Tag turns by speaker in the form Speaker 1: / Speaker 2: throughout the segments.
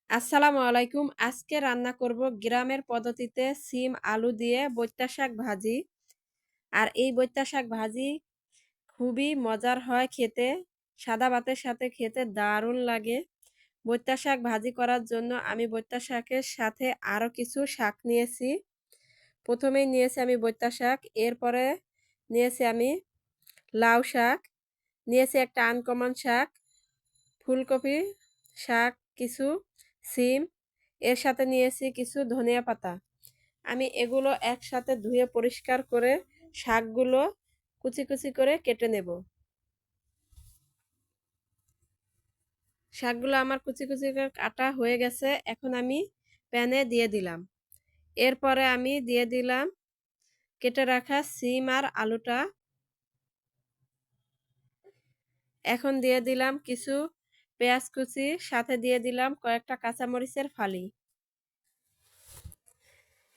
Speaker 1: আসসালামু আলাইকুম। আজকে রান্না করব গ্রামের পদ্ধতিতে সিম আলু দিয়ে বইত্যা শাক ভাজি। আর এই বইত্যা শাক ভাজি খুবই মজার হয় খেতে। সাদা ভাতের সাথে খেতে দারুণ লাগে। বইত্যা শাক ভাজি করার জন্য আমি বইত্যা শাকের সাথে আরও কিছু শাক নিয়েছি। প্রথমেই নিয়েছি আমি বইত্যা শাক, এরপরে নিয়েছি আমি লাউ শাক, নিয়েছি একটা আনকমন শাক, ফুলকপি শাক কিছু, সিম, এর সাথে নিয়েছি কিছু ধনিয়া পাতা। আমি এগুলো একসাথে ধুয়ে পরিষ্কার করে শাকগুলো কুচি কুচি করে কেটে নেব। শাকগুলো আমার কুচি কুচি করে কাটা হয়ে গেছে, এখন আমি প্যানে দিয়ে দিলাম। এরপরে আমি দিয়ে দিলাম কেটে রাখা সিম আর আলুটা। এখন দিয়ে দিলাম কিছু পেঁয়াজ কুচি, সাথে দিয়ে দিলাম কয়েকটা কাঁচামরিচের ফালি।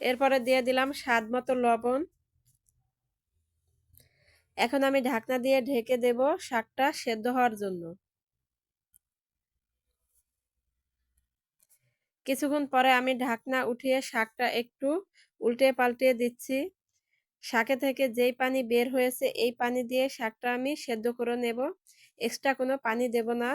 Speaker 1: এরপরে দিয়ে দিলাম স্বাদ মতো লবণ। এখন আমি ঢাকনা দিয়ে ঢেকে দেব শাকটা সেদ্ধ হওয়ার জন্য। কিছুক্ষণ পরে আমি ঢাকনা উঠিয়ে শাকটা একটু উল্টে পাল্টে দিচ্ছি। শাকে থেকে যেই পানি বের হয়েছে এই পানি দিয়ে শাকটা আমি সেদ্ধ করে নেব, এক্সট্রা কোনো পানি দেব না।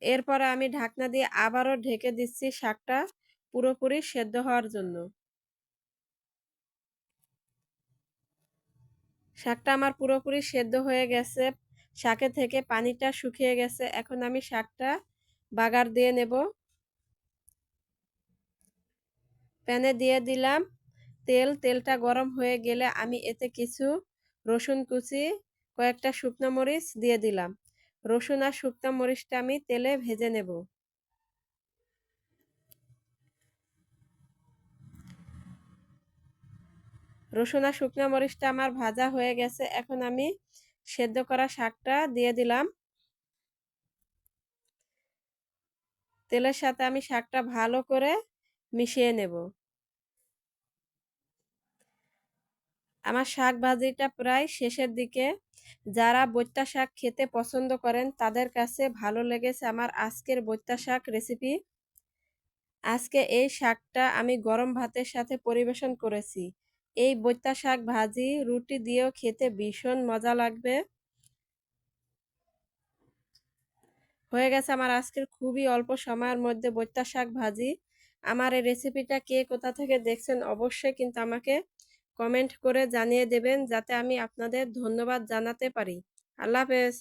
Speaker 1: এরপরে আমি ঢাকনা দিয়ে আবারও ঢেকে দিচ্ছি শাকটা পুরোপুরি সেদ্ধ হওয়ার জন্য। শাকটা আমার পুরোপুরি সেদ্ধ হয়ে গেছে, শাকে থেকে পানিটা শুকিয়ে গেছে। এখন আমি শাকটা বাগার দিয়ে নেব। প্যানে দিয়ে দিলাম তেল, তেলটা গরম হয়ে গেলে আমি এতে কিছু রসুন কুচি, কয়েকটা শুকনো মরিচ দিয়ে দিলাম। রসুন আর শুকনো মরিচটা আমি তেলে ভেজে নেব। রসুন আর শুকনো মরিচটা আমার ভাজা হয়ে গেছে, এখন আমি সেদ্ধ করা শাকটা দিয়ে দিলাম। তেলের সাথে আমি শাকটা ভালো করে মিশিয়ে নেব। আমার শাক ভাজিটা প্রায় শেষের দিকে। যারা বৈত্যা শাক খেতে পছন্দ করেন তাদের কাছে ভালো লেগেছে আমার আজকের বৈত্যা শাক রেসিপি। আজকে এই শাকটা আমি গরম ভাতের সাথে পরিবেশন করেছি। এই বৈত্যা শাক ভাজি রুটি দিয়েও খেতে ভীষণ মজা লাগবে। হয়ে গেছে আমার আজকের খুবই অল্প সময়ের মধ্যে বৈত্যা শাক ভাজি। আমার এই রেসিপিটা কে কোথা থেকে দেখছেন অবশ্যই কিন্তু আমাকে কমেন্ট করে জানিয়ে দেবেন, যাতে আমি আপনাদের ধন্যবাদ জানাতে পারি। আল্লাহ হাফেজ।